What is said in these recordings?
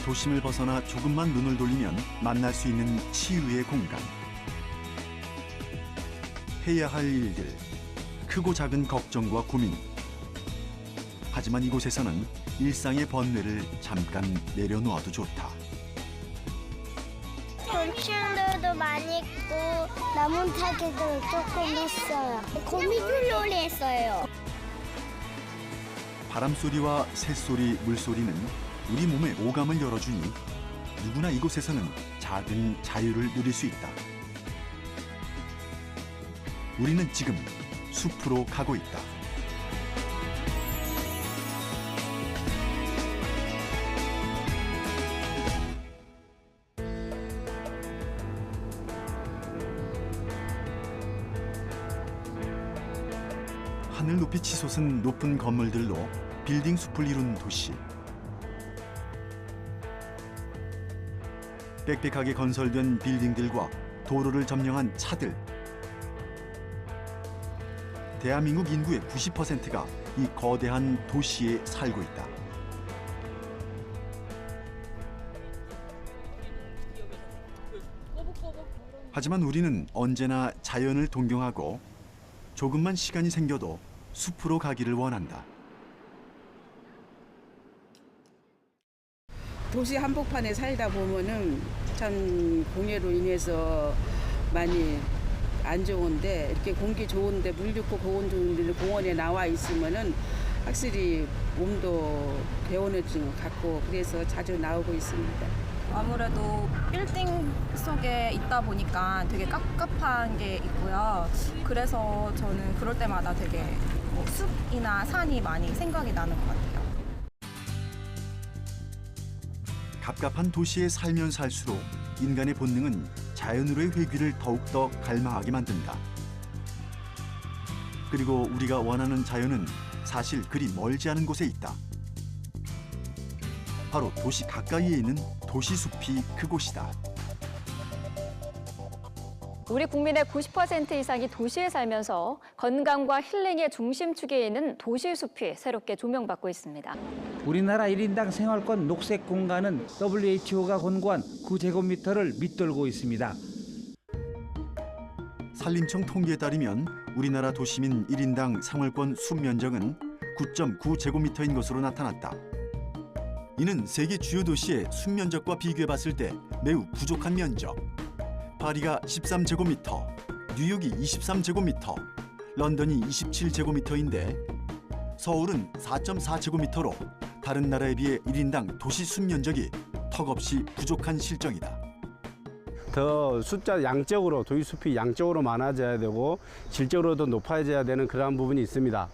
도심을 벗어나 조금만 눈을 돌리면 만날 수 있는 치유의 공간. 해야 할 일들, 크고 작은 걱정과 고민. 하지만 이곳에서는 일상의 번뇌를 잠깐 내려놓아도 좋다. 곤충들도 많이 있고 나뭇가지도 조금 있어요. 거미줄놀이 했어요. 바람소리와 새소리, 물소리는 우리 몸의 오감을 열어주니 누구나 이곳에서는 작은 자유를 누릴 수 있다. 우리는 지금 숲으로 가고 있다. 하늘 높이 치솟은 높은 건물들로 빌딩 숲을 이룬 도시. 빽빽하게 건설된 빌딩들과 도로를 점령한 차들. 대한민국 인구의 90%가 이 거대한 도시에 살고 있다. 하지만 우리는 언제나 자연을 동경하고 조금만 시간이 생겨도 숲으로 가기를 원한다. 도시 한복판에 살다 보면은 참 공해로 인해서 많이 안 좋은데, 이렇게 공기 좋은데 물 좋고 공원 좋은데 공원에 나와 있으면은 확실히 몸도 개운해진 것 같고, 그래서 자주 나오고 있습니다. 아무래도 빌딩 속에 있다 보니까 되게 깝깝한 게 있고요. 그래서 저는 그럴 때마다 되게 숲이나 산이 많이 생각이 나는 것 같아요. 갑갑한 도시에 살면 살수록 인간의 본능은 자연으로의 회귀를 더욱더 갈망하게 만든다. 그리고 우리가 원하는 자연은 사실 그리 멀지 않은 곳에 있다. 바로 도시 가까이에 있는 도시숲이 그곳이다. 우리 국민의 90% 이상이 도시에 살면서 건강과 힐링의 중심축에 있는 도시숲이 새롭게 조명받고 있습니다. 우리나라 1인당 생활권 녹색 공간은 WHO가 권고한 9제곱미터를 밑돌고 있습니다. 산림청 통계에 따르면 우리나라 도시민 1인당 생활권 숲 면적은 9.9제곱미터인 것으로 나타났다. 이는 세계 주요 도시의 숲 면적과 비교해 봤을 때 매우 부족한 면적. 파리가 13제곱미터, 뉴욕이 23제곱미터, 런던이 27제곱미터인데 서울은 4.4제곱미터로 다른 나라에 비해 1인당 도시 숲 면적이 턱없이 부족한 실정이다. 더 숫자 양적으로 도시숲이 양적으로 많아져야 되고 질적으로도 높아져야 되는 그러한 부분이 있습니다.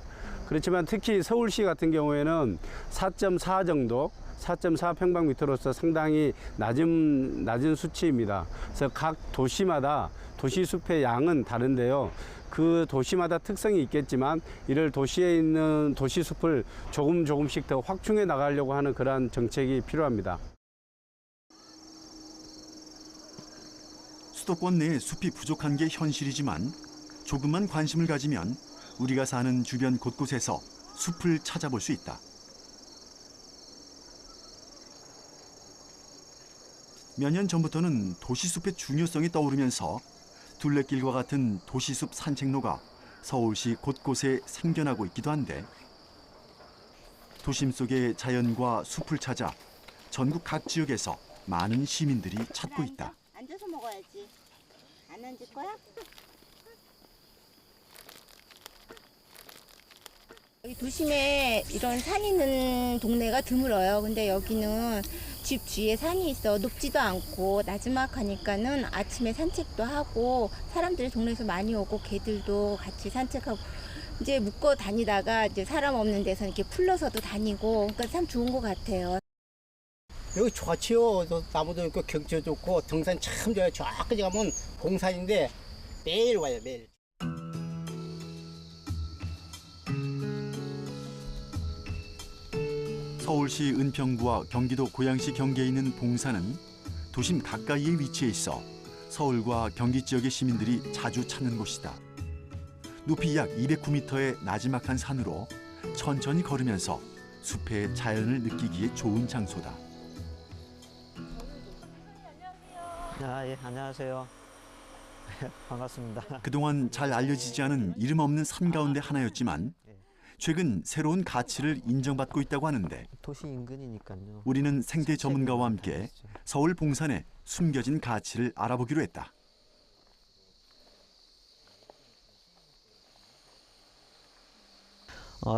그렇지만 특히 서울시 같은 경우에는 4.4 정도 4.4평방미터로서 상당히 낮은 수치입니다. 그래서 각 도시마다 도시숲의 양은 다른데요. 그 도시마다 특성이 있겠지만 이를 도시에 있는 도시숲을 조금씩 더 확충해 나가려고 하는 그러한 정책이 필요합니다. 수도권 내에 숲이 부족한 게 현실이지만 조금만 관심을 가지면 우리가 사는 주변 곳곳에서 숲을 찾아볼 수 있다. 몇 년 전부터는 도시숲의 중요성이 떠오르면서 둘레길과 같은 도시숲 산책로가 서울시 곳곳에 생겨나고 있기도 한데 도심 속의 자연과 숲을 찾아 전국 각 지역에서 많은 시민들이 찾고 있다. 앉아서 먹어야지. 안 앉을 거야? 여기 도심에 이런 산 있는 동네가 드물어요. 근데 여기는 집 뒤에 산이 있어. 높지도 않고 나지막하니까는 아침에 산책도 하고 사람들이 동네에서 많이 오고 개들도 같이 산책하고 이제 묶어 다니다가 이제 사람 없는 데서 이렇게 풀러서도 다니고 그러니까 참 좋은 것 같아요. 여기 좋지요. 나무도 있고 경치도 좋고 등산 참 좋아요. 저까지 가면 봉산인데 매일 와요. 매일. 서울시 은평구와 경기도 고양시 경계에 있는 봉산은 도심 가까이에 위치해 있어 서울과 경기 지역의 시민들이 자주 찾는 곳이다. 높이 약 209m의 나지막한 산으로 천천히 걸으면서 숲의 자연을 느끼기에 좋은 장소다. 예, 안녕하세요. 반갑습니다. 그동안 잘 알려지지 않은 이름 없는 산 가운데 하나였지만 최근 새로운 가치를 인정받고 있다고 하는데 도시 인근이니까요. 우리는 생태 전문가와 함께 서울 봉산의 숨겨진 가치를 알아보기로 했다.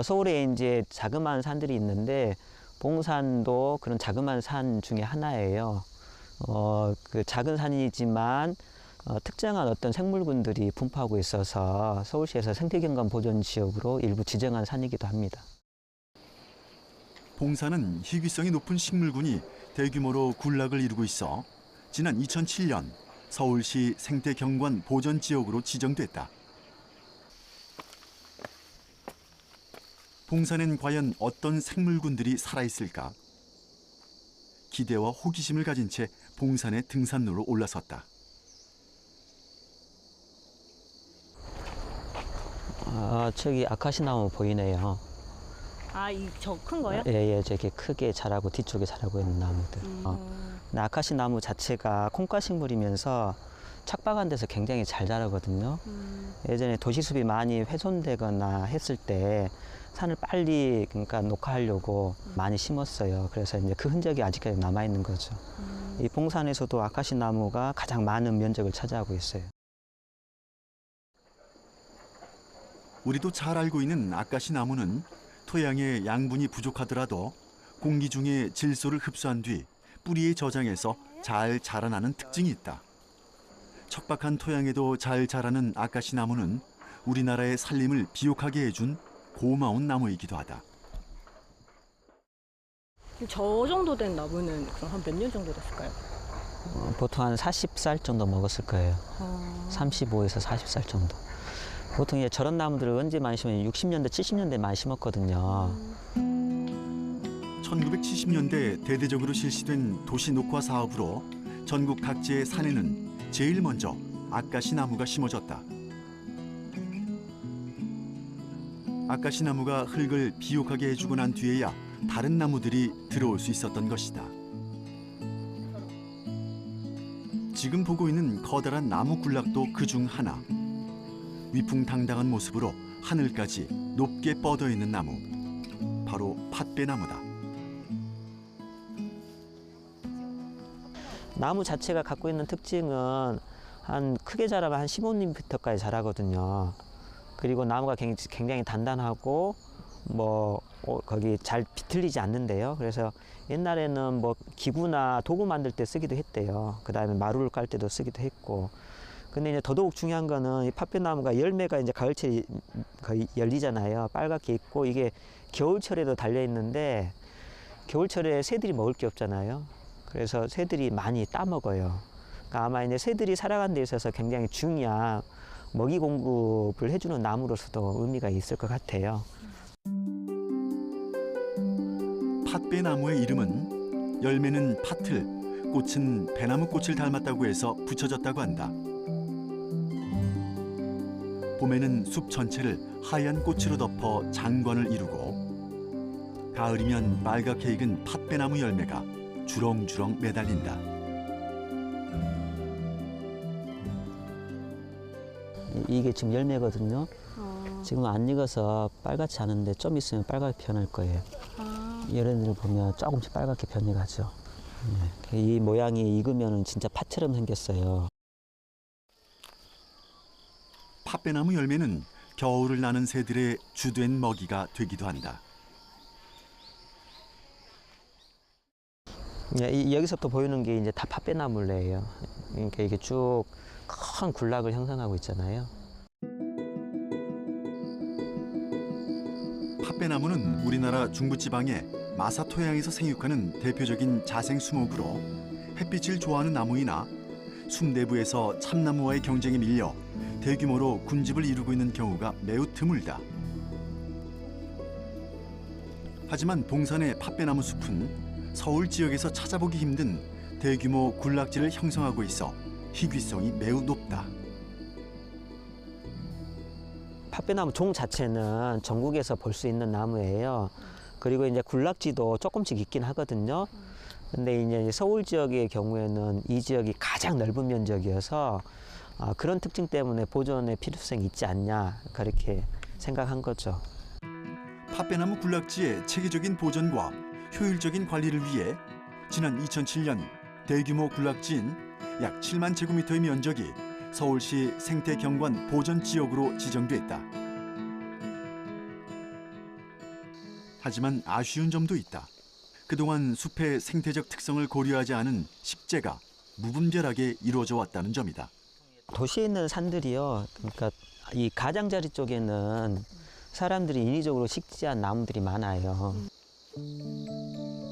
서울에 이제 자그마한 산들이 있는데 봉산도 그런 자그마한 산 중에 하나예요. 그 작은 산이지만 특정한 어떤 생물군들이 분포하고 있어서 서울시에서 생태경관 보존 지역으로 일부 지정한 산이기도 합니다. 봉산은 희귀성이 높은 식물군이 대규모로 군락을 이루고 있어 지난 2007년 서울시 생태경관 보존 지역으로 지정됐다. 봉산엔 과연 어떤 생물군들이 살아있을까? 기대와 호기심을 가진 채 봉산의 등산로로 올라섰다. 저기 아카시나무 보이네요. 저 큰 거요? 예, 저기 크게 자라고 뒤쪽에 자라고 있는 나무들. 근데 아카시나무 자체가 콩과 식물이면서 착박한 데서 굉장히 잘 자라거든요. 예전에 도시숲이 많이 훼손되거나 했을 때 산을 빨리 그러니까 녹화하려고 많이 심었어요. 그래서 이제 그 흔적이 아직까지 남아 있는 거죠. 이 봉산에서도 아카시나무가 가장 많은 면적을 차지하고 있어요. 우리도 잘 알고 있는 아카시 나무는 토양의 양분이 부족하더라도 공기 중에 질소를 흡수한 뒤 뿌리에 저장해서 잘 자라나는 특징이 있다. 척박한 토양에도 잘 자라는 아카시 나무는 우리나라의 산림을 비옥하게 해준 고마운 나무이기도 하다. 저 정도 된 나무는 그럼 한 몇 년 정도 됐을까요? 보통 한 40살 정도 먹었을 거예요. 35에서 40살 정도. 보통 이제 저런 나무들을 언제 많이 심으면 60년대, 70년대 많이 심었거든요. 1970년대 대대적으로 실시된 도시 녹화 사업으로 전국 각지의 산에는 제일 먼저 아카시 나무가 심어졌다. 아카시 나무가 흙을 비옥하게 해주고 난 뒤에야 다른 나무들이 들어올 수 있었던 것이다. 지금 보고 있는 커다란 나무 군락도 그중 하나. 위풍당당한 모습으로 하늘까지 높게 뻗어 있는 나무, 바로 팥배나무다. 나무 자체가 갖고 있는 특징은 한 크게 자라면 한 15m까지 자라거든요. 그리고 나무가 굉장히 단단하고 거기 잘 비틀리지 않는데요. 그래서 옛날에는 뭐 기구나 도구 만들 때 쓰기도 했대요. 그다음에 마루를 깔 때도 쓰기도 했고. 근데 이제 더더욱 중요한 거는 이 팥배나무가 열매가 이제 가을철에 거의 열리잖아요. 빨갛게 있고 이게 겨울철에도 달려 있는데 겨울철에 새들이 먹을 게 없잖아요. 그래서 새들이 많이 따먹어요. 그러니까 아마 이제 새들이 살아가는 데 있어서 굉장히 중요한 먹이 공급을 해주는 나무로서도 의미가 있을 것 같아요. 팥배나무의 이름은 열매는 팥을, 꽃은 배나무 꽃을 닮았다고 해서 붙여졌다고 한다. 봄에는 숲 전체를 하얀 꽃으로 덮어 장관을 이루고 가을이면 빨갛게 익은 팥배나무 열매가 주렁주렁 매달린다. 이게 지금 열매거든요. 지금 안 익어서 빨갛지 않은데 좀 있으면 빨갛게 변할 거예요. 얘네들 보면 조금씩 빨갛게 변해가죠. 이 모양이 익으면 진짜 팥처럼 생겼어요. 팥배나무 열매는 겨울을 나는 새들의 주된 먹이가 되기도 한다. 여기서부터 보이는 게 이제 다 팥배나무래예요. 그러니까 이게 쭉 큰 군락을 형성하고 있잖아요. 팥배나무는 우리나라 중부지방의 마사 토양에서 생육하는 대표적인 자생 수목으로 햇빛을 좋아하는 나무이나 숲 내부에서 참나무와의 경쟁에 밀려 대규모로 군집을 이루고 있는 경우가 매우 드물다. 하지만 봉산의 팥배나무 숲은 서울 지역에서 찾아보기 힘든 대규모 군락지를 형성하고 있어 희귀성이 매우 높다. 팥배나무 종 자체는 전국에서 볼 수 있는 나무예요. 그리고 이제 군락지도 조금씩 있긴 하거든요. 근데 이제 서울 지역의 경우에는 이 지역이 가장 넓은 면적이어서 그런 특징 때문에 보존의 필요성이 있지 않냐 그렇게 생각한 거죠. 팥배나무 군락지의 체계적인 보존과 효율적인 관리를 위해 지난 2007년 대규모 군락지인 약 7만 제곱미터의 면적이 서울시 생태경관 보전지역으로 지정됐다. 하지만 아쉬운 점도 있다. 그동안 숲의 생태적 특성을 고려하지 않은 식재가 무분별하게 이루어져 왔다는 점이다. 도시에 있는 산들이요. 그러니까 이 가장자리 쪽에는 사람들이 인위적으로 식재한 나무들이 많아요.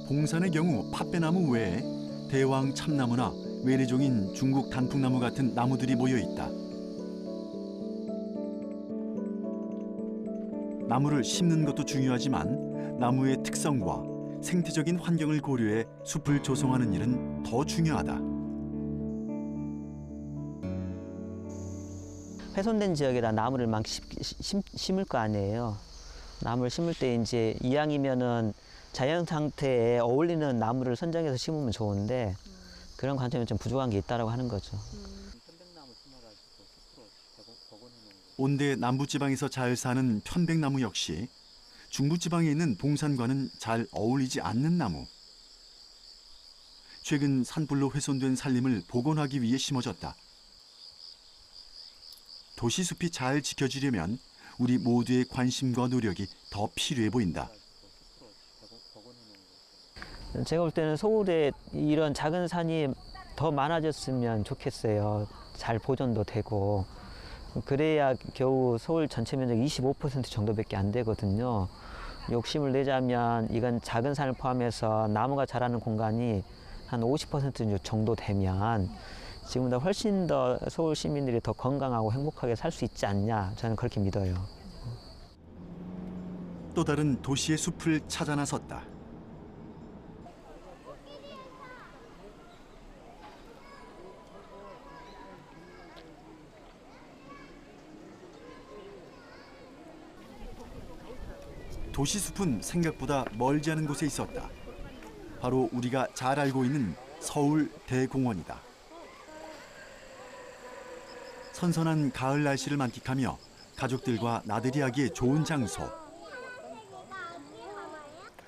봉산의 경우 팥배나무 외에 대왕 참나무나 외래종인 중국 단풍나무 같은 나무들이 모여 있다. 나무를 심는 것도 중요하지만 나무의 특성과 생태적인 환경을 고려해 숲을 조성하는 일은 더 중요하다. 훼손된 지역에다 나무를 막 심을 거 아니에요. 나무를 심을 때 이제 이왕이면은 자연 상태에 어울리는 나무를 선정해서 심으면 좋은데 그런 관점이 좀 부족한 게 있다라고 하는 거죠. 온대 남부지방에서 잘 사는 편백나무 역시 중부지방에 있는 봉산과는 잘 어울리지 않는 나무. 최근 산불로 훼손된 산림을 복원하기 위해 심어졌다. 도시숲이 잘 지켜지려면 우리 모두의 관심과 노력이 더 필요해 보인다. 제가 볼 때는 서울에 이런 작은 산이 더 많아졌으면 좋겠어요. 잘 보존도 되고. 그래야 겨우 서울 전체 면적 25% 정도밖에 안 되거든요. 욕심을 내자면 이건 작은 산을 포함해서 나무가 자라는 공간이 한 50% 정도 되면 지금보다 훨씬 더 서울 시민들이 더 건강하고 행복하게 살 수 있지 않냐, 저는 그렇게 믿어요. 또 다른 도시의 숲을 찾아 나섰다. 도시숲은 생각보다 멀지 않은 곳에 있었다. 바로 우리가 잘 알고 있는 서울 대공원이다. 선선한 가을 날씨를 만끽하며 가족들과 나들이 하기에 좋은 장소.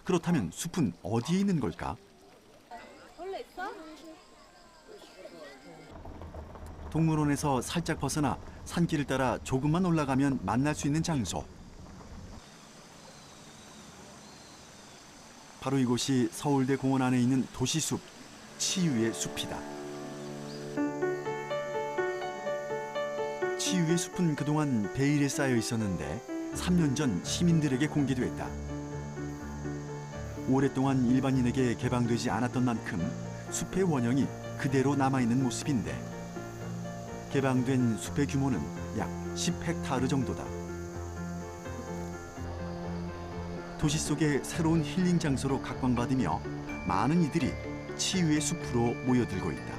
그렇다면 숲은 어디에 있는 걸까? 동물원에서 살짝 벗어나 산길을 따라 조금만 올라가면 만날 수 있는 장소. 바로 이곳이 서울대 공원 안에 있는 도시숲, 치유의 숲이다. 치유의 숲은 그동안 베일에 쌓여 있었는데 3년 전 시민들에게 공개됐다. 오랫동안 일반인에게 개방되지 않았던 만큼 숲의 원형이 그대로 남아있는 모습인데 개방된 숲의 규모는 약 10헥타르 정도다. 도시 속의 새로운 힐링 장소로 각광받으며 많은 이들이 치유의 숲으로 모여들고 있다.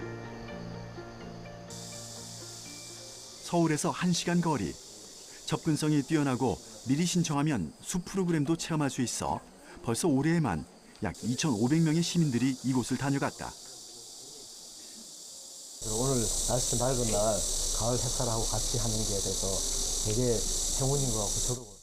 서울에서 1시간 거리, 접근성이 뛰어나고 미리 신청하면 숲 프로그램도 체험할 수 있어 벌써 올해에만 약 2,500명의 시민들이 이곳을 다녀갔다. 오늘 날씨 맑은 날 가을 햇살하고 같이 하는 게 돼서 되게 행운인 것 같고 저도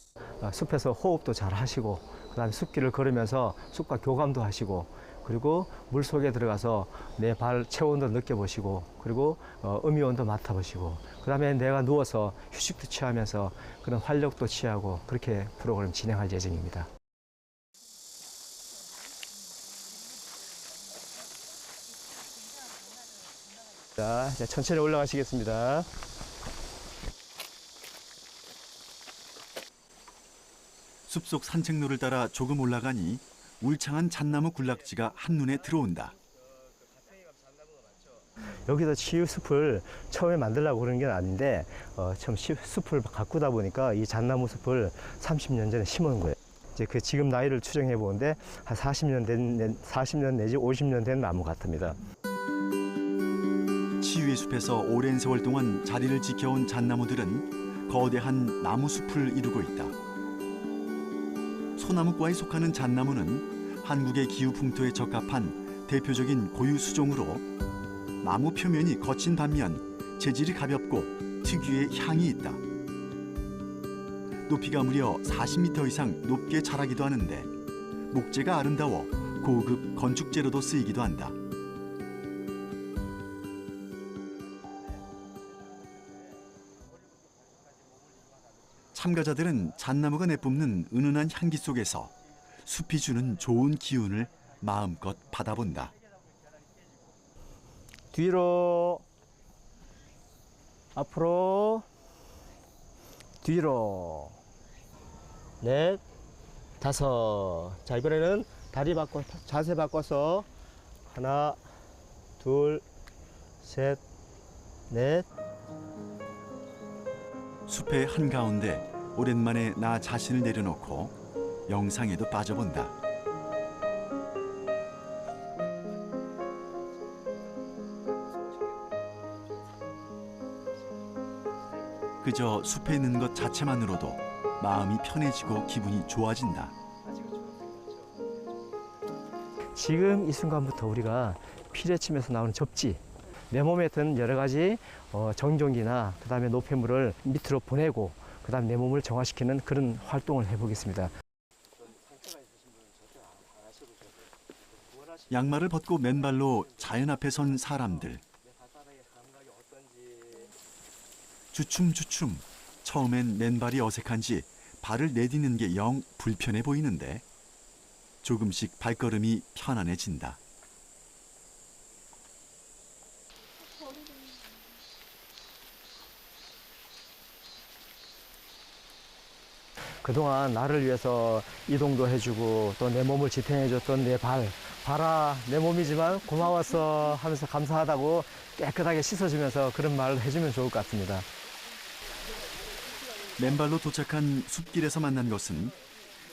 숲에서 호흡도 잘 하시고 그다음에 숲길을 걸으면서 숲과 교감도 하시고 그리고 물 속에 들어가서 내 발 체온도 느껴보시고 그리고 음이온도 맡아보시고 그다음에 내가 누워서 휴식도 취하면서 그런 활력도 취하고 그렇게 프로그램 진행할 예정입니다. 자, 이제 천천히 올라가시겠습니다. 숲속 산책로를 따라 조금 올라가니 울창한 잣나무 군락지가 한눈에 들어온다. 여기서 치유숲을 처음에 만들려고 그런 게 아닌데 처음 숲을 가꾸다 보니까 이 잣나무 숲을 30년 전에 심은 거예요. 이제 그 지금 나이를 추정해 보는데 한 40년 내지 50년 된 나무 같습니다. 치유의 숲에서 오랜 세월 동안 자리를 지켜온 잣나무들은 거대한 나무 숲을 이루고 있다. 소나무과에 속하는 잣나무는 한국의 기후 풍토에 적합한 대표적인 고유 수종으로 나무 표면이 거친 반면 재질이 가볍고 특유의 향이 있다. 높이가 무려 40m 이상 높게 자라기도 하는데 목재가 아름다워 고급 건축재로도 쓰이기도 한다. 참가자들은 잣나무가 내뿜는 은은한 향기 속에서 숲이 주는 좋은 기운을 마음껏 받아본다. 뒤로, 앞으로, 뒤로, 넷, 다섯. 자, 이번에는 다리 바꿔, 자세 바꿔서 하나, 둘, 셋, 넷. 숲의 한가운데 오랜만에 나 자신을 내려놓고 영상에도 빠져본다. 그저 숲에 있는 것 자체만으로도 마음이 편해지고 기분이 좋아진다. 지금 이 순간부터 우리가 피뢰침에서 나오는 접지, 내 몸에 든 여러 가지 정전기나 그다음에 노폐물을 밑으로 보내고 그다음 내 몸을 정화시키는 그런 활동을 해보겠습니다. 양말을 벗고 맨발로 자연 앞에 선 사람들. 주춤주춤. 처음엔 맨발이 어색한지 발을 내딛는 게 영 불편해 보이는데 조금씩 발걸음이 편안해진다. 그동안 나를 위해서 이동도 해주고 또 내 몸을 지탱해줬던 내 발, 봐라 내 몸이지만 고마웠어 하면서 감사하다고 깨끗하게 씻어주면서 그런 말을 해주면 좋을 것 같습니다. 맨발로 도착한 숲길에서 만난 것은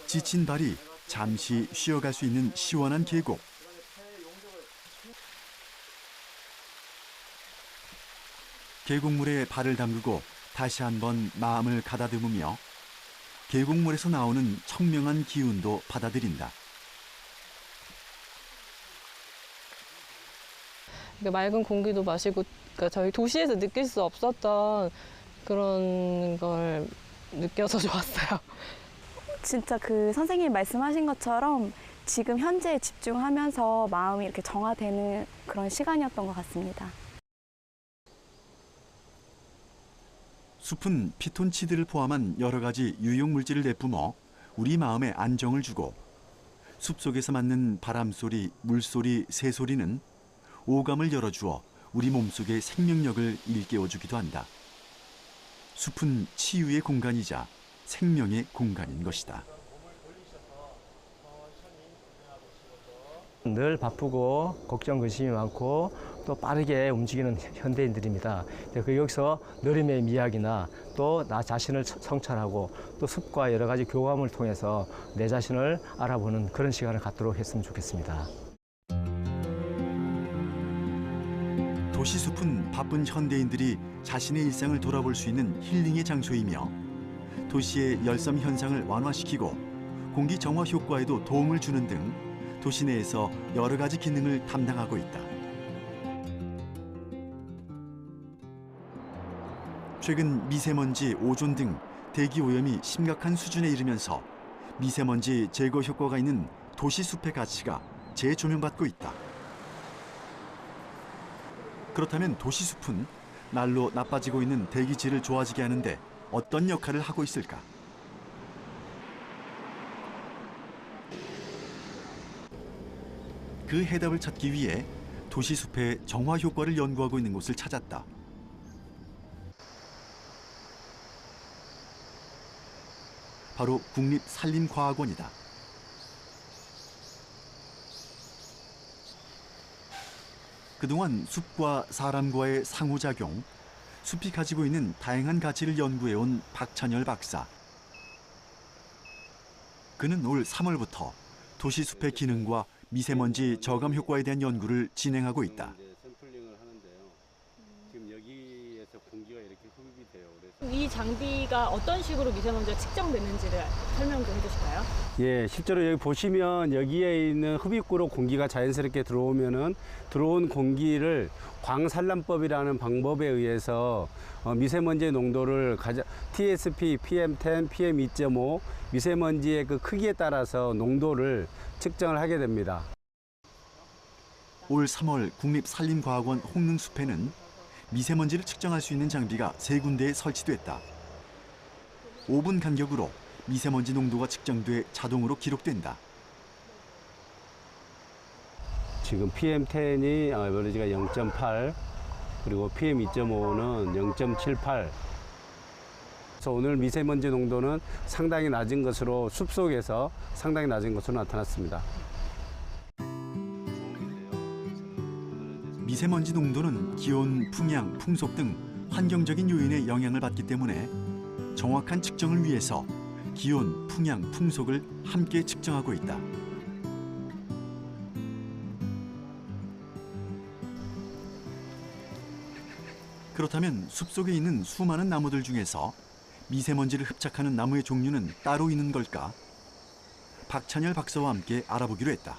지친 발이 잠시 쉬어갈 수 있는 시원한 계곡. 계곡물에 발을 담그고 다시 한번 마음을 가다듬으며 계곡물에서 나오는 청명한 기운도 받아들인다. 맑은 공기도 마시고, 그러니까 저희 도시에서 느낄 수 없었던 그런 걸 느껴서 좋았어요. 진짜 그 선생님이 말씀하신 것처럼 지금 현재에 집중하면서 마음이 이렇게 정화되는 그런 시간이었던 것 같습니다. 숲은 피톤치드를 포함한 여러 가지 유용 물질을 내뿜어 우리 마음에 안정을 주고 숲속에서 맞는 바람소리, 물소리, 새소리는 오감을 열어주어 우리 몸속의 생명력을 일깨워주기도 한다. 숲은 치유의 공간이자 생명의 공간인 것이다. 늘 바쁘고 걱정 근심이 많고 또 빠르게 움직이는 현대인들입니다. 여기서 느림의 미학이나 또 나 자신을 성찰하고 또 숲과 여러 가지 교감을 통해서 내 자신을 알아보는 그런 시간을 갖도록 했으면 좋겠습니다. 도시숲은 바쁜 현대인들이 자신의 일상을 돌아볼 수 있는 힐링의 장소이며 도시의 열섬 현상을 완화시키고 공기 정화 효과에도 도움을 주는 등 도시 내에서 여러 가지 기능을 담당하고 있다. 최근 미세먼지, 오존 등 대기 오염이 심각한 수준에 이르면서 미세먼지 제거 효과가 있는 도시숲의 가치가 재조명받고 있다. 그렇다면 도시숲은 날로 나빠지고 있는 대기질을 좋아지게 하는데 어떤 역할을 하고 있을까? 그 해답을 찾기 위해 도시숲의 정화 효과를 연구하고 있는 곳을 찾았다. 바로 국립산림과학원이다. 그동안 숲과 사람과의 상호작용, 숲이 가지고 있는 다양한 가치를 연구해온 박찬열 박사. 그는 올 3월부터 도시숲의 기능과 미세먼지 저감 효과에 대한 연구를 진행하고 있다. 샘플링을 하는데요. 지금 여기에서 공기가 이렇게 흡입이 돼요. 그래서 이 장비가 어떤 식으로 미세먼지가 측정되는지를 설명 좀 해주실까요? 예, 실제로 여기 보시면 여기에 있는 흡입구로 공기가 자연스럽게 들어오면은 들어온 공기를 광산란법이라는 방법에 의해서 미세먼지의 농도를 TSP, PM10, PM2.5 미세먼지의 그 크기에 따라서 농도를 측정을 하게 됩니다. 올 3월 국립산림과학원 홍릉숲에는 미세먼지를 측정할 수 있는 장비가 3군데에 설치됐다. 5분 간격으로 미세먼지 농도가 측정돼 자동으로 기록된다. 지금 PM10이 에버리지가 0.8 그리고 PM2.5는 0.78. 그래서 오늘 미세먼지 농도는 상당히 낮은 것으로 숲속에서 상당히 낮은 것으로 나타났습니다. 미세먼지 농도는 기온, 풍향, 풍속 등 환경적인 요인의 영향을 받기 때문에 정확한 측정을 위해서 기온, 풍향, 풍속을 함께 측정하고 있다. 그렇다면 숲속에 있는 수많은 나무들 중에서 미세먼지를 흡착하는 나무의 종류는 따로 있는 걸까? 박찬열 박사와 함께 알아보기로 했다.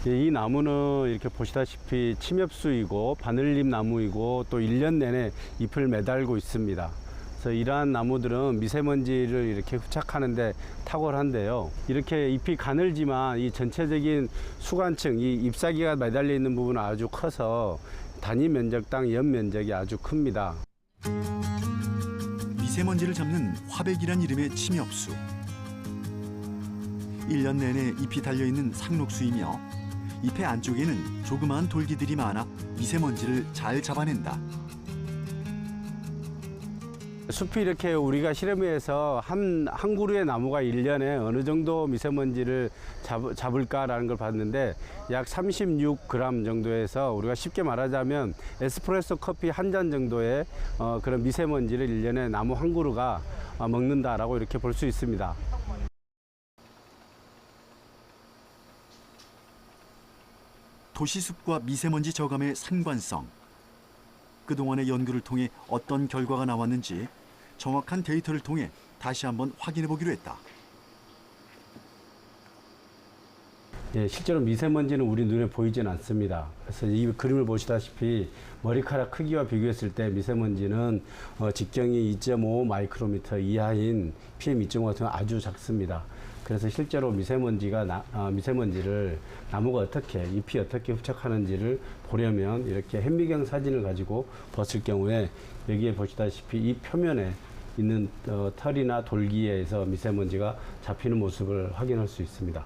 이 나무는 이렇게 보시다시피 침엽수이고 바늘잎 나무이고 또 1년 내내 잎을 매달고 있습니다. 그래서 이러한 나무들은 미세먼지를 이렇게 흡착하는데 탁월한데요. 이렇게 잎이 가늘지만 이 전체적인 수관층, 이 잎사귀가 매달려 있는 부분은 아주 커서 단위 면적당 연 면적이 아주 큽니다. 미세먼지를 잡는 화백이란 이름의 침엽수. 1년 내내 잎이 달려있는 상록수이며 잎의 안쪽에는 조그마한 돌기들이 많아 미세먼지를 잘 잡아낸다. 숲이 이렇게 우리가 실험해서 한 그루의 나무가 1년에 어느 정도 미세먼지를 잡을까라는 걸 봤는데 약 36g 정도에서 우리가 쉽게 말하자면 에스프레소 커피 한 잔 정도의 그런 미세먼지를 1년에 나무 한 그루가 먹는다라고 이렇게 볼 수 있습니다. 도시숲과 미세먼지 저감의 상관성. 그동안의 연구를 통해 어떤 결과가 나왔는지 정확한 데이터를 통해 다시 한번 확인해 보기로 했다. 예, 실제로 미세먼지는 우리 눈에 보이지는 않습니다. 그래서 이 그림을 보시다시피 머리카락 크기와 비교했을 때 미세먼지는 직경이 2.5 마이크로미터 이하인 PM2.5 같은 건 아주 작습니다. 그래서 실제로 미세먼지를 나무가 어떻게, 잎이 어떻게 흡착하는지를 보려면 이렇게 현미경 사진을 가지고 봤을 경우에 여기에 보시다시피 이 표면에 있는 털이나 돌기에서 미세먼지가 잡히는 모습을 확인할 수 있습니다.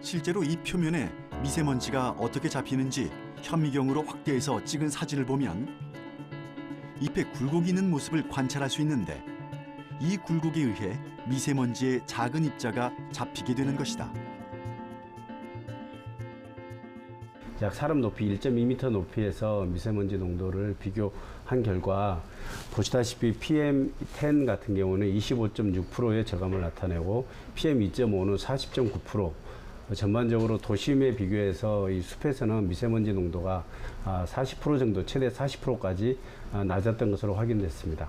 실제로 이 표면에 미세먼지가 어떻게 잡히는지 현미경으로 확대해서 찍은 사진을 보면 잎에 굴곡이 있는 모습을 관찰할 수 있는데 이 굴곡에 의해 미세먼지의 작은 입자가 잡히게 되는 것이다. 약 사람 높이 1.2m 높이에서 미세먼지 농도를 비교한 결과 보시다시피 PM10 같은 경우는 25.6%의 저감을 나타내고 PM2.5는 40.9%. 전반적으로 도심에 비교해서 이 숲에서는 미세먼지 농도가 40% 정도, 최대 40%까지 낮았던 것으로 확인됐습니다.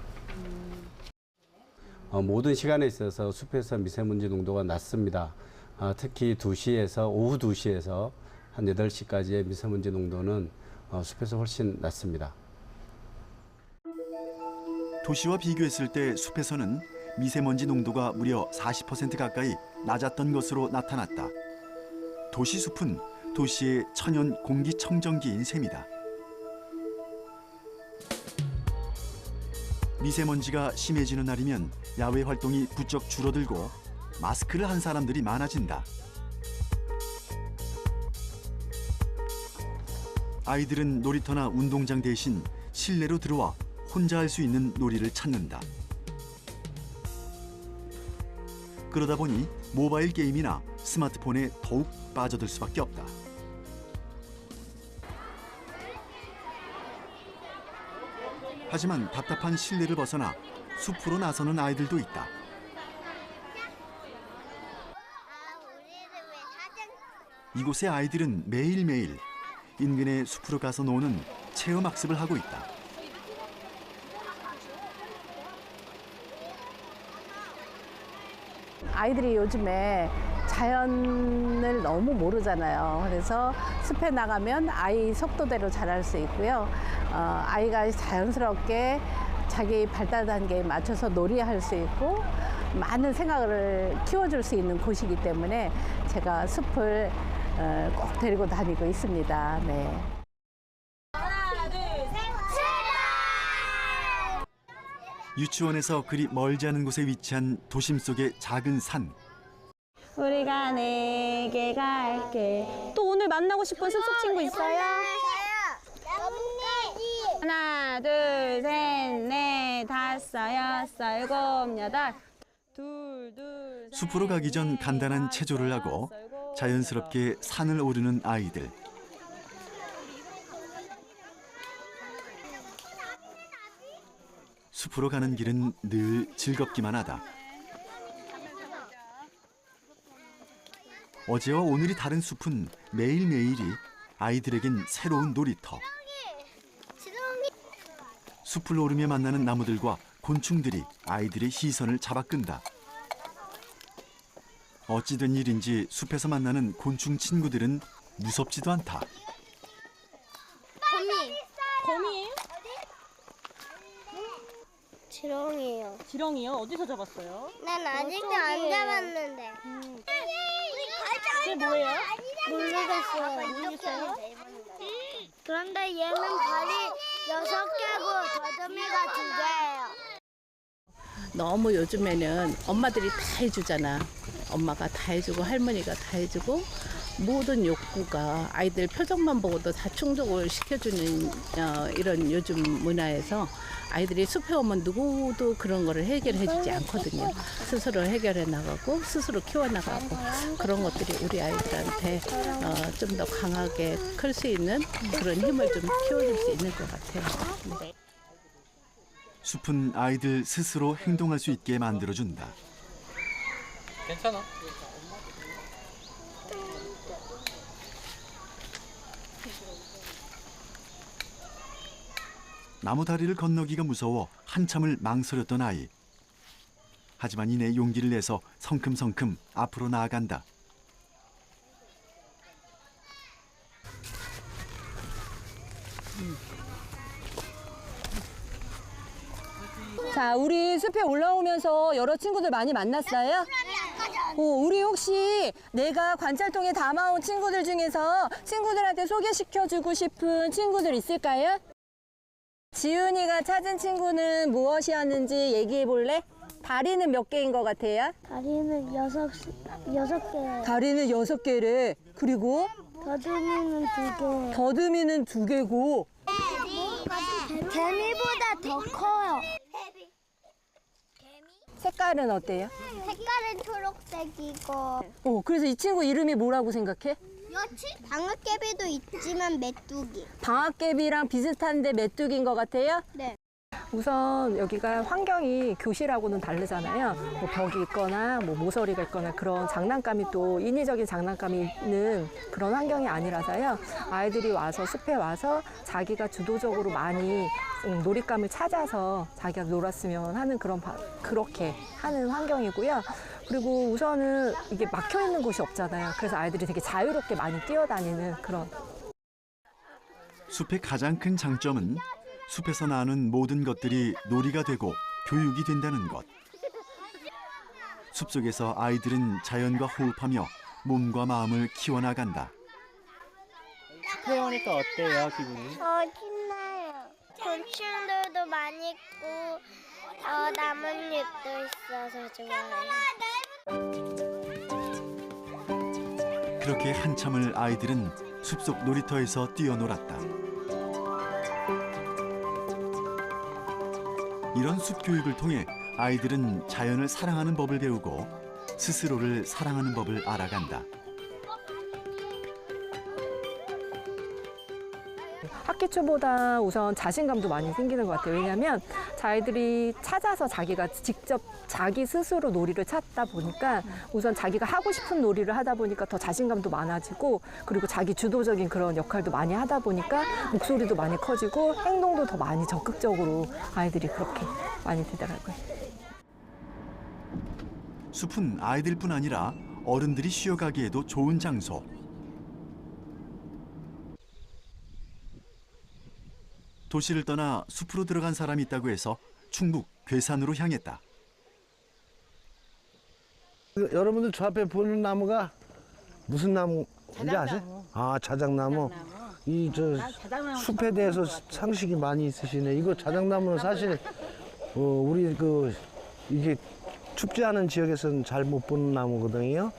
모든 시간에 있어서 숲에서 미세먼지 농도가 낮습니다. 특히 오후 2시에서 한 8시까지의 미세먼지 농도는 숲에서 훨씬 낮습니다. 도시와 비교했을 때 숲에서는 미세먼지 농도가 무려 40% 가까이 낮았던 것으로 나타났다. 도시숲은 도시의 천연 공기청정기인 셈이다. 미세먼지가 심해지는 날이면 야외 활동이 부쩍 줄어들고 마스크를 한 사람들이 많아진다. 아이들은 놀이터나 운동장 대신 실내로 들어와 혼자 할 수 있는 놀이를 찾는다. 그러다 보니 모바일 게임이나 스마트폰에 더욱 빠져들 수밖에 없다. 하지만 답답한 실내를 벗어나 숲으로 나서는 아이들도 있다. 이곳의 아이들은 매일매일 인근의 숲으로 가서 노는 체험 학습을 하고 있다. 아이들이 요즘에 자연을 너무 모르잖아요. 그래서 숲에 나가면 아이 속도대로 자랄 수 있고요. 아이가 자연스럽게 자기 발달 단계에 맞춰서 놀이할 수 있고 많은 생각을 키워줄 수 있는 곳이기 때문에 제가 숲을 꼭 데리고 다니고 있습니다. 네. 유치원에서 그리 멀지 않은 곳에 위치한 도심 속의 작은 산. 우리가 내게 갈게. 또 오늘 만나고 싶은 숲속 친구 있어요? 하나, 둘, 셋, 넷, 다섯, 여섯, 일곱, 여덟. 숲으로 가기 전 간단한 체조를 하고 자연스럽게 산을 오르는 아이들. 숲으로 가는 길은 늘 즐겁기만 하다. 어제와 오늘이 다른 숲은 매일매일이 아이들에겐 새로운 놀이터. 숲을 오르며 만나는 나무들과 곤충들이 아이들의 시선을 잡아끈다. 어찌된 일인지 숲에서 만나는 곤충 친구들은 무섭지도 않다. 거미예요? 지렁이에요. 지렁이요? 어디서 잡았어요? 난 아직도 안 잡았는데. 그게 뭐예요? 모르겠어요. 그런데 얘는 발이 6개고 더듬이가 2개예요. 너무 요즘에는 엄마들이 다 해주잖아. 엄마가 다 해주고 할머니가 다 해주고 모든 욕구가 아이들 표정만 보고도 다 충족을 시켜주는 이런 요즘 문화에서 아이들이 숲에 오면 누구도 그런 거를 해결해주지 않거든요. 스스로 해결해 나가고 스스로 키워나가고 그런 것들이 우리 아이들한테 좀 더 강하게 클 수 있는 그런 힘을 좀 키워줄 수 있는 것 같아요. 네. 숲은 아이들 스스로 행동할 수 있게 만들어준다. 괜찮아. 나무 다리를 건너기가 무서워 한참을 망설였던 아이. 하지만 이내 용기를 내서 성큼성큼 앞으로 나아간다. 자, 우리 숲에 올라오면서 여러 친구들 많이 만났어요? 우리 혹시 내가 관찰통에 담아온 친구들 중에서 친구들한테 소개시켜주고 싶은 친구들 있을까요? 지훈이가 찾은 친구는 무엇이었는지 얘기해 볼래? 다리는 몇 개인 것 같아요? 다리는 6개. 다리는 6개래. 그리고? 더듬이는 2개. 더듬이는 2개고. 개미보다 더 커요. 색깔은 어때요? 색깔은 초록색이고. 그래서 이 친구 이름이 뭐라고 생각해? 방앗개비도 있지만 메뚜기. 방앗개비랑 비슷한데 메뚜기인 것 같아요? 네. 우선 여기가 환경이 교실하고는 다르잖아요. 뭐 벽이 있거나 뭐 모서리가 있거나 그런 장난감이 또 인위적인 장난감이 있는 그런 환경이 아니라서요. 아이들이 와서 숲에 와서 자기가 주도적으로 많이 놀잇감을 찾아서 자기가 놀았으면 하는 그렇게 하는 환경이고요. 그리고 우선은 이게 막혀 있는 곳이 없잖아요. 그래서 아이들이 되게 자유롭게 많이 뛰어다니는 그런. 숲의 가장 큰 장점은 숲에서 나는 모든 것들이 놀이가 되고 교육이 된다는 것. 숲속에서 아이들은 자연과 호흡하며 몸과 마음을 키워나간다. 숲에 오니까 어때요, 기분이? 신나요. 곤충들도 많이 있고 나뭇잎도 있어서 좋아요. 그렇게 한참을 아이들은 숲속 놀이터에서 뛰어놀았다. 이런 숲 교육을 통해 아이들은 자연을 사랑하는 법을 배우고 스스로를 사랑하는 법을 알아간다. 학기 초보다 우선 자신감도 많이 생기는 것 같아요. 왜냐하면 자기들이 찾아서 자기가 직접 자기 스스로 놀이를 찾다 보니까 우선 자기가 하고 싶은 놀이를 하다 보니까 더 자신감도 많아지고 그리고 자기 주도적인 그런 역할도 많이 하다 보니까 목소리도 많이 커지고 행동도 더 많이 적극적으로 아이들이 그렇게 많이 되더라고요. 숲은 아이들뿐 아니라 어른들이 쉬어가기에도 좋은 장소. 도시를 떠나 숲으로 들어간 사람이 있다고 해서 충북 괴산으로 향했다. 여러분들 저 앞에 보는 나무가 무슨 나무인지 아세요? 아, 자작나무. 이 저 숲에 대해서 상식이 많이 있으시네. 이거 자작나무는 사실 우리 이게 춥지 않은 지역에서는 잘 못 보는 나무거든요.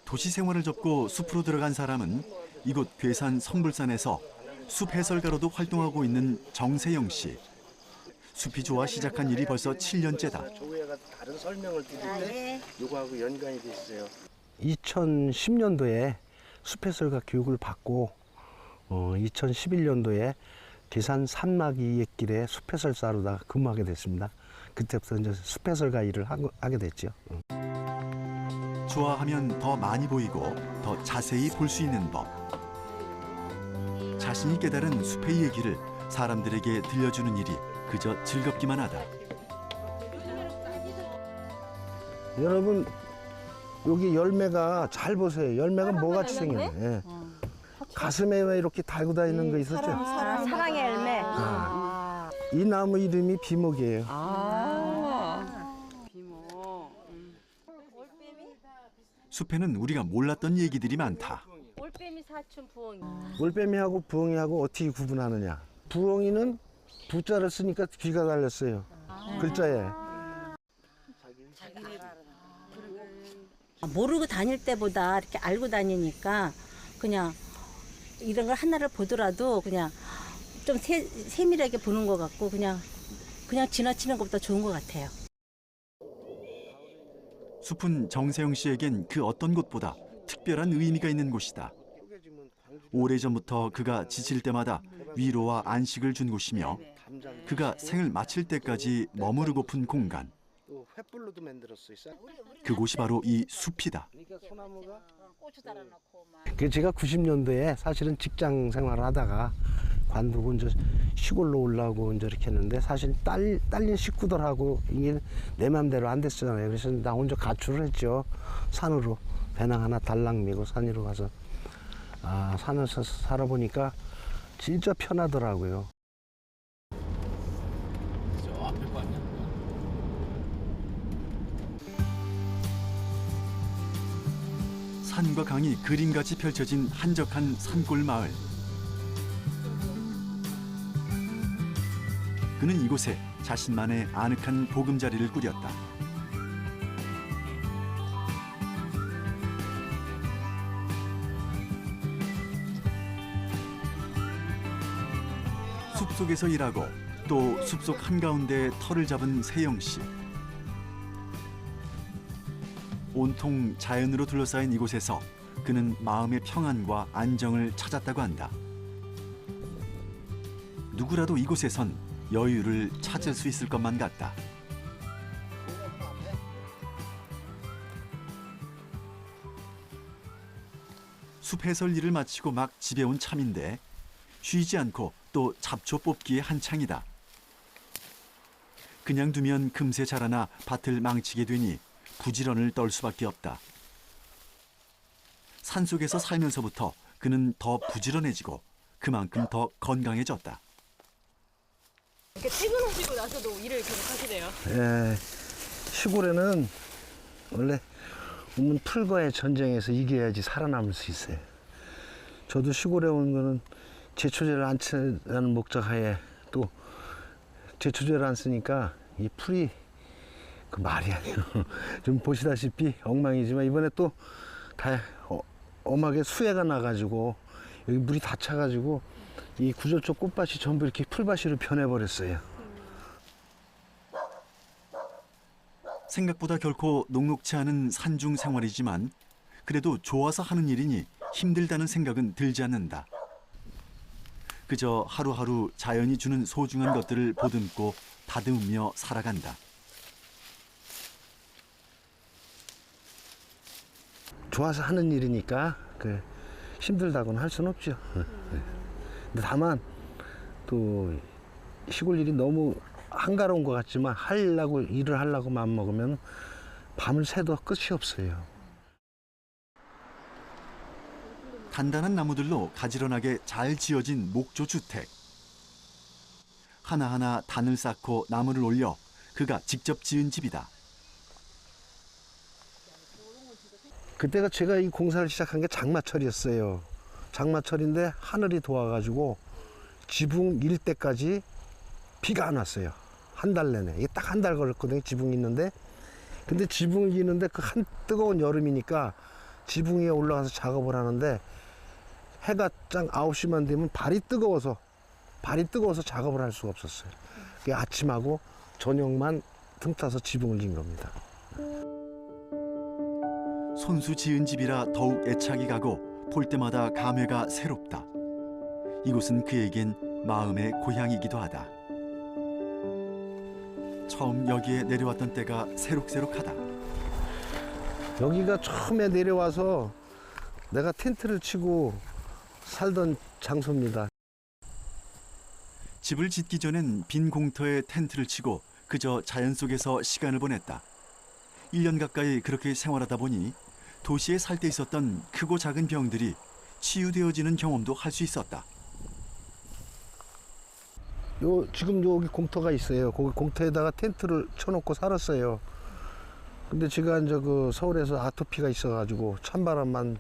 도시 생활을 접고 숲으로 들어간 사람은 이곳 괴산 성불산에서 숲 해설가로도 활동하고 있는 정세영 씨. 숲이 좋아 시작한 일이 벌써 7년째다. 조회가 다른 설명을 드릴 때 이거하고 연관이 되시세요. 2010년도에 숲 해설가 교육을 받고 2011년도에 괴산 산막이익길에 숲 해설사로다가 근무하게 됐습니다. 그때부터 이제 숲 해설가 일을 하게 됐죠. 좋아하면 더 많이 보이고 더 자세히 볼 수 있는 법. 자신이 깨달은 숲의 얘기를 사람들에게 들려주는 일이 그저 즐겁기만 하다. 여러분 여기 열매가 잘 보세요. 열매가 뭐같이 생겼네. 예. 가슴에 왜 이렇게 달고 다니는 거 있었죠? 사랑의 열매. 이 나무 이름이 비목이에요. 숲에는 우리가 몰랐던 얘기들이 많다. 올빼미 사춘 부엉이. 올빼미하고 부엉이하고 어떻게 구분하느냐? 부엉이는 부자를 쓰니까 귀가 달렸어요. 글자에. 모르고 다닐 때보다 이렇게 알고 다니니까 그냥 이런 걸 하나를 보더라도 그냥 좀 세밀하게 보는 것 같고 그냥 지나치는 것보다 좋은 것 같아요. 숲은 정세영 씨에겐 그 어떤 곳보다 특별한 의미가 있는 곳이다. 오래전부터 그가 지칠 때마다 위로와 안식을 준 곳이며 그가 생을 마칠 때까지 머무르고픈 공간. 횃불로도 만들었어요. 그곳이 바로 이 숲이다. 제가 90년도에 사실은 직장 생활을 하다가 관두고 이제 시골로 올라오고 이제 이렇게 했는데 사실 딸린 식구들하고 이게 내 맘대로 안 됐잖아요. 그래서 나 혼자 가출을 했죠. 산으로 배낭 하나 달랑 메고 산 위로 가서 산에서 살아보니까 진짜 편하더라고요. 저 앞에 거 아니야? 산과 강이 그림같이 펼쳐진 한적한 산골 마을. 그는 이곳에 자신만의 아늑한 보금자리를 꾸렸다. 숲속에서 일하고 또 숲속 한가운데 터를 잡은 세영 씨. 온통 자연으로 둘러싸인 이곳에서 그는 마음의 평안과 안정을 찾았다고 한다. 누구라도 이곳에선 여유를 찾을 수 있을 것만 같다. 숲 해설 일을 마치고 막 집에 온 참인데 쉬지 않고 또 잡초 뽑기에 한창이다. 그냥 두면 금세 자라나 밭을 망치게 되니 부지런을 떨 수밖에 없다. 산속에서 살면서부터 그는 더 부지런해지고 그만큼 더 건강해졌다. 이렇게 퇴근하시고 나서도 일을 계속 하시네요. 예, 시골에는 원래 오면 풀과의 전쟁에서 이겨야지 살아남을 수 있어요. 저도 시골에 온 거는 제초제를 안 쓰라는 목적하에 또 제초제를 안 쓰니까 이 풀이 그 말이 아니에요. 좀 보시다시피 엉망이지만 이번에 또 다 엄하게 수해가 나가지고 여기 물이 다 차가지고 이 구절초 꽃밭이 전부 이렇게 풀밭으로 변해버렸어요. 생각보다 결코 녹록치 않은 산중 생활이지만 그래도 좋아서 하는 일이니 힘들다는 생각은 들지 않는다. 그저 하루하루 자연이 주는 소중한 것들을 보듬고 다듬으며 살아간다. 좋아서 하는 일이니까 힘들다고는 할 수는 없죠. 근데 다만 또 시골 일이 너무 한가로운 것 같지만 일을 하려고 마음먹으면 밤을 새도 끝이 없어요. 단단한 나무들로 가지런하게 잘 지어진 목조 주택. 하나하나 단을 쌓고 나무를 올려 그가 직접 지은 집이다. 그때가 제가 이 공사를 시작한 게 장마철이었어요. 장마철인데 하늘이 도와가지고 지붕 일 때까지 비가 안 왔어요. 한 달 내내. 이게 딱 한 달 걸렸거든요. 지붕이 있는데. 근데 지붕이 있는데 그 한 뜨거운 여름이니까 지붕 위에 올라가서 작업을 하는데 해가 짱 9시만 되면 발이 뜨거워서 작업을 할 수가 없었어요. 그게 아침하고 저녁만 등 타서 지붕을 진 겁니다. 손수 지은 집이라 더욱 애착이 가고 볼 때마다 감회가 새롭다. 이곳은 그에겐 마음의 고향이기도 하다. 처음 여기에 내려왔던 때가 새록새록하다. 여기가 처음에 내려와서 내가 텐트를 치고 살던 장소입니다. 집을 짓기 전엔 빈 공터에 텐트를 치고 그저 자연 속에서 시간을 보냈다. 1년 가까이 그렇게 생활하다 보니 도시에 살 때 있었던 크고 작은 병들이 치유되어지는 경험도 할 수 있었다. 지금 여기 공터가 있어요. 거기 공터에다가 텐트를 쳐놓고 살았어요. 근데 제가 이제 서울에서 아토피가 있어가지고 찬바람만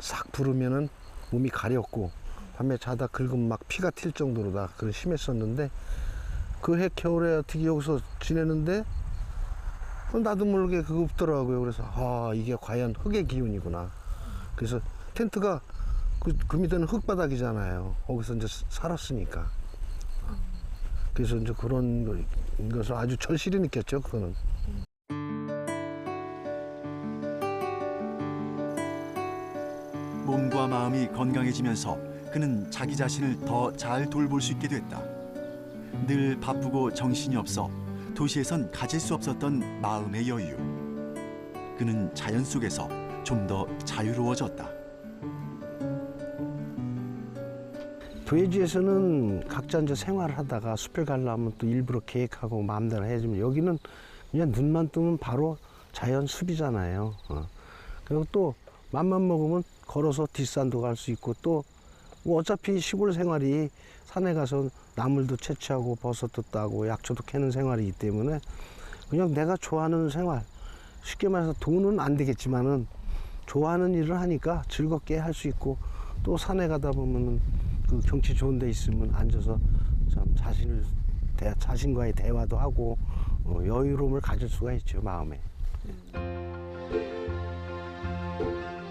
싹 불으면은 몸이 가렵고 밤에 자다 긁으면 막 피가 튈 정도로 다 심했었는데 그 해 겨울에 어떻게 여기서 지내는데 나도 모르게 그거 없더라고요. 그래서 이게 과연 흙의 기운이구나. 그래서 텐트가 그 밑에는 흙바닥이잖아요. 거기서 이제 살았으니까. 그래서 이제 그런 것을 아주 절실히 느꼈죠. 그거는. 몸과 마음이 건강해지면서 그는 자기 자신을 더 잘 돌볼 수 있게 됐다. 늘 바쁘고 정신이 없어 도시에선 가질 수 없었던 마음의 여유. 그는 자연 속에서 좀 더 자유로워졌다. 도해지에서는 각자 이제 생활을 하다가 숲을 가려면 또 일부러 계획하고 마음대로 해야지만 여기는 그냥 눈만 뜨면 바로 자연 숲이잖아요. 그리고 또 맘만 먹으면 걸어서 뒷산도 갈 수 있고 또 어차피 시골 생활이 산에 가서 나물도 채취하고 버섯도 따고 약초도 캐는 생활이기 때문에 그냥 내가 좋아하는 생활, 쉽게 말해서 돈은 안 되겠지만은 좋아하는 일을 하니까 즐겁게 할 수 있고 또 산에 가다 보면은 그 경치 좋은 데 있으면 앉아서 참 자신과의 대화도 하고 여유로움을 가질 수가 있죠, 마음에.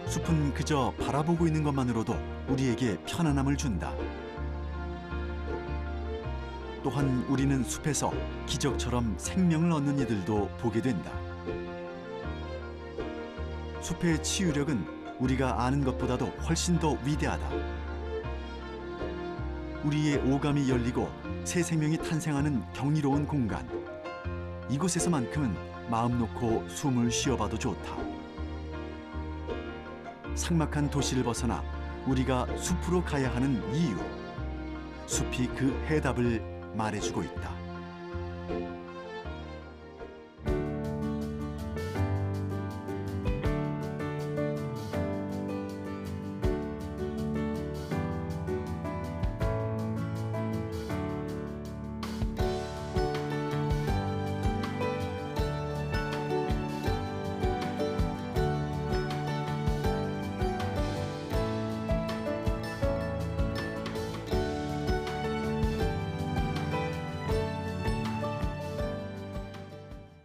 숲은 그저 바라보고 있는 것만으로도 우리에게 편안함을 준다. 또한 우리는 숲에서 기적처럼 생명을 얻는 이들도 보게 된다. 숲의 치유력은 우리가 아는 것보다도 훨씬 더 위대하다. 우리의 오감이 열리고 새 생명이 탄생하는 경이로운 공간. 이곳에서만큼은 마음 놓고 숨을 쉬어봐도 좋다. 삭막한 도시를 벗어나 우리가 숲으로 가야 하는 이유. 숲이 그 해답을 말해주고 있다.